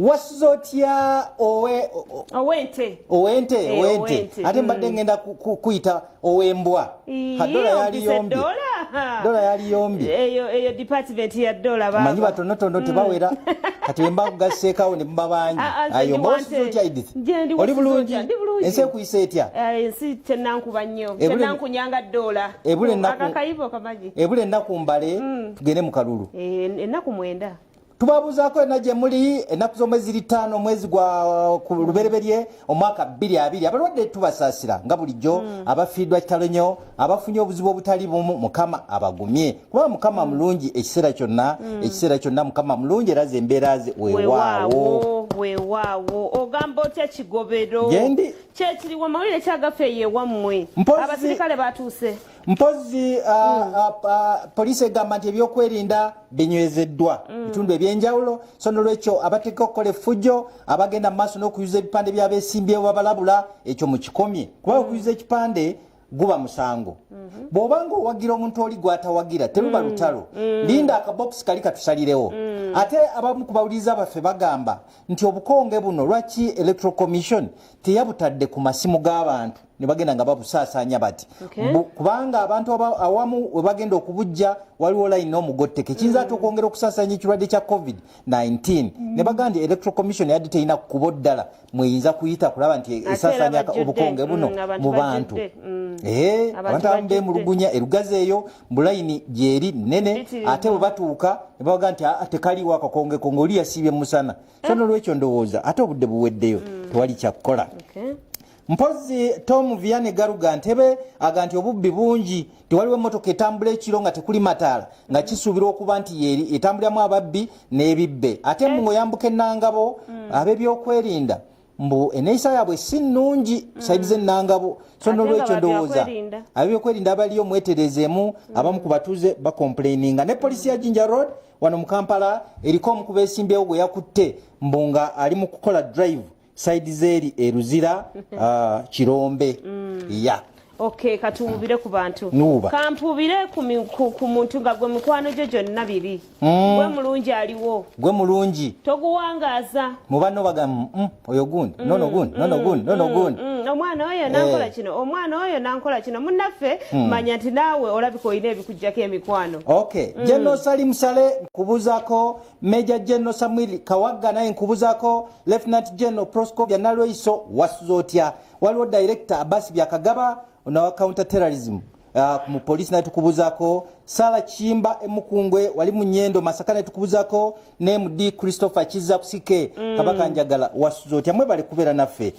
wasuzotya owente ate mbadde ngenda kuyita owembwa dola yali yombi eyo department ya dola baba manyi batonotono tebawera kati wemba kugasseekawo ne muba bangi ayo mbawasuzotya Edith oli bulungi ensi ekuyisa etya ensi tenankuba nnyo tenankunyanga dola akakayibo kamanyi ebule ennaku mbale tugende mu kalulu ennaku 9 tubabuzaako ena gye muli ennaku z'omwezi 5 omwezi gwa ku lubereberye omwaka 2020 abalwadde tubasaasira nga bulijjo abafiiddwa kitalo nnyo abafunye obuzibu obutali bumu mukama abagumye kuba mukama mulungi ekiseera kyonna mukama mulungi era ze embeera ze weewaawo ogamba otya kigobero gendi kyekiriwa mawulire kyagafe yewammwe abasirikale batuuse mpozi poliisi egamba nti ebyokwerinda binywezeddwa bitundu ebyenjawulo so nolwekyo abateeka okukola effujjo abagenda mu maaso n'okuyuza ebipande by'abeesimbyewo babalabula ekyo mu kikomye kuba okuyuza ekipande guba musango bw'obanga owagira omuntu oli gw'atawagira teruba lutalo linda akabokisi kali katusalirewo ate abamu ku bawuliriza baffe bagamba nti obukonge buno lwaki electoral commission teyabutadde ku masimu g'abantu ne bagenda nga babusaasaanya bati kubanga abantu awamu we bagenda okubujja waliwo line n'omugotteke kiyinza ate okwongera okusaasaanya ekirwadde kya covid-19 ne bagamba nti electoral commission yadde terina kukuba ddala mweyinza kuyita kulaba nti esaasaanya obukonge buno mu bantu abantu abamu beemulugunya erugazi eyo bulayini gyeri nene ate bwe batuuka ne babaga nti tekaliwo akakonge oli yasiibye musana so nolwekyo ndowooza ate obudde buweddeyo tewali kyakukola mpozi Tom Vianney Garuga Ntebe aga nti obubbi bungi tewaliwo emmotoka etambula ekiro nga tekuli mataala nga kisuubirwa okuba nti yeri etambuliramu ababbi n'ebibbe ate mbu yambuka ennangabo ab'ebyokwerinda mbu enneeyisa yaabwe si nnungi saidi z'ennangabo so nolwekyo ndowooza ab'ebyokwerinda abaliyo mwetereezeemu abamu ku batuuze bakomplaininga ne poliisi ya Jinja Road wano mu Kampala eriko omu ku beesimbyewo gwe yakutte mbu nga ali mu kukola drive saidi zeri eruzira kirombe ya okay katubire ku bantu kampubire ku muntu nga gwe mukwano gyo gyonna biri gwe mulungi aliwo gwe mulungi toguwangaza mubano bagam oyo gundi nono gundi omwana oyo nankola kino omwana oyo nankola kino munnaffe manya nti naawe olabika olina ebikujjako emikwano okay General Salim Sale nkubuzako Major General Samuel Kawagga naye nkubuzako Lieutenant General Proscovia Naloiso wasuzotya waliwo Director Abbas Byakagaba na counter terrorism mu police na tukubuzako Sala Chimba emukungwe wali mu Nyendo Masaka na tukubuzako ne MD Christopher Kiza kusike kabaka njagala wasuzotya mwe bali kubera naffe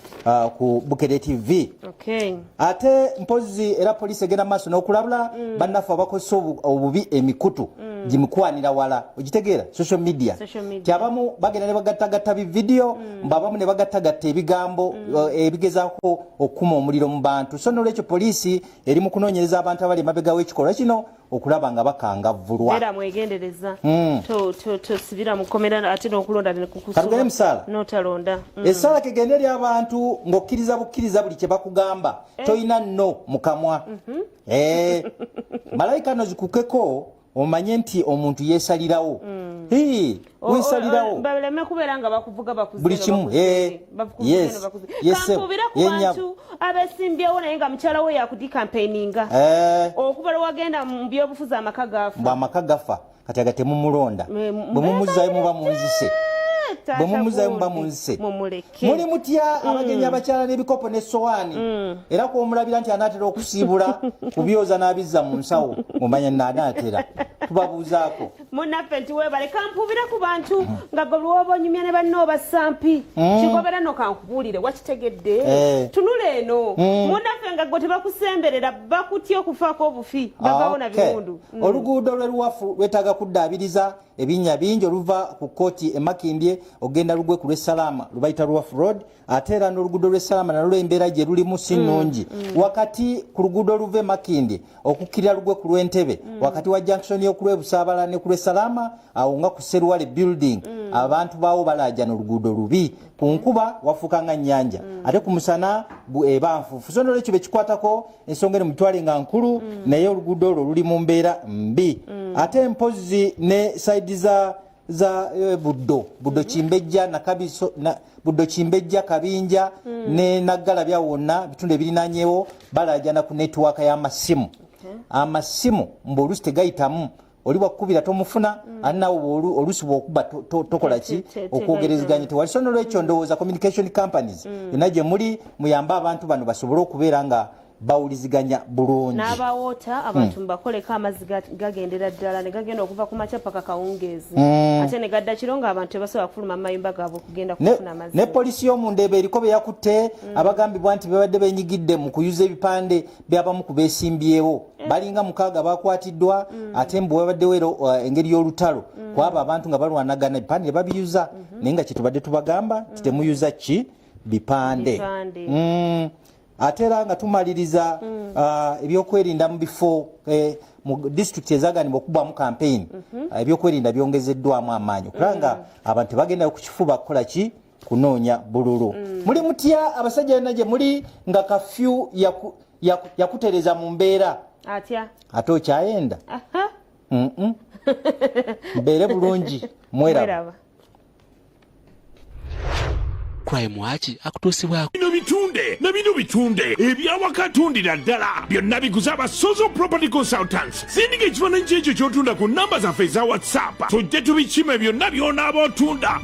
ku Bukede TV okay ate mpozi era police egenda maso n'okulabula bannafu abakozesa obubi emikutu gimukwanira wala ogitegeera social media kyabamu bagenda ne bagattagatta video mbabamu ne bagattagatta ebigambo ebigezaako okuma omuliro mu bantu so nolwekyo poliisi eri mu kunoonyereza abantu abali emabega w'ekikolwa kino okulaba nga bakangavvulwa era mwegendereza tosibira mukomera ate n'okulonda ne kukusula musala notalonda essala kegende eri abantu ng'okkiriza bukkiriza buli kye bakugamba toyina nno mukamwa malayika no zikukeko omanye nti omuntu yeesalirawo weesalirawo baleme kubeera nga bakuvuga bakuze buli kimu kampubira ku bantu abesimbyewo naye nga mukyala we yakudi campaigninga okuba wagenda mu byobufuzi amaka gafa kati agatemumulonda bwe mumuzzayo muba munzise muli mutya abagenyi abakyala n'ebikopo n'essowaani era kwomulabira nti anaatera okusiibula kubyoza n'abizza mu nsawo mumanya naanaatera tubabuuzaako munnaffe nti weebale kampubira ku bantu nga gwe lwoba onyumya ne bannooba sampi kigobera no kankubuulire wakitegedde tunula eno munnaffe nga gwe tebakusemberera bakutya okufaako obufi bavawo na biwundu oluguudo lwe luwafu lwetaaga kuddaabiriza ebinnya bingi oluva ku kooti emakindye ogenda lugwe ku lw'essalama lubayita Ruwafu Road ate era n'oluguudo lw'essalama nalwo embeera gye lulimu si nnungi wakati ku luguudo oluva emakindye okukkirira lugwe ku lw'entebe wakati wa junction y'oku lw'ebusaabala ne ku lw'essalama awo nga ku Serwale building abantu baawo balaajana oluguudo lubi ku nkuba wafuuka nga nnyanja ate ku musana eba nfuufu so nolwekyo bekikwatako ensonga eno mutwale nga nkulu naye oluguudo olwo luli mu mbeera mbi ate mpozi ne saidi za za buddo Kimbejja Nakabiso buddo Kimbejja Kabinja ne Naggalabya wonna bitundu ebirinanyewo balajana ku network y'amasimu amasimu mbolusi tegayitamu oli wakubira tomufuna anawo olusi bwokuba tokola ki okwogerezeganya tewali sono lwekyo ndowooza communication companies yonna muli muyamba abantu bano basobole okubeera nga bawuliziganya bulungi n'abawoota abantu mbakoleko amazzi gagendera ddala ne gagenda okuva ku makya paka kawungeezi ate ne gadda kiro ng'abantu tebasobola kufuluma mu mayumba gaabwe okugenda kufuna amazzi ne poliisi y'omunda eriko be yakutte abagambibwa nti babadde benyigidde mu kuyuza ebipande by'abamu ku beesimbyewo balinga 6 bakwatiddwa ate mbu babaddewo engeri y'olutalo kwaba abantu nga balwanagana ebipande ne babiyuza naye nga kyetubadde tubagamba titemuyuza ki bipande ate era nga tumaliriza ebyokwerinda mu bifo mu disitulikiti ezaaganibwa okubbamu campaign ebyokwerinda byongezeddwamu amaanyi okulanga abantu tebagenda ku kifuba kukola ki kunoonya bululu muli mutya abasajja bonna gye muli nga kafyu yakutereza mu mbeera atya ate okyayenda mbeere bulungi mweraba Mwaki akutuusibwako bino bitunde ebyawakatundira ddala byonna biguza aba Sozo Property Consultants. Sindika ekifaananyi ky'ekyo ky'otunda ku namba zaffe eza WhatsApp tujje tubikime byonna by'onaaba otunda.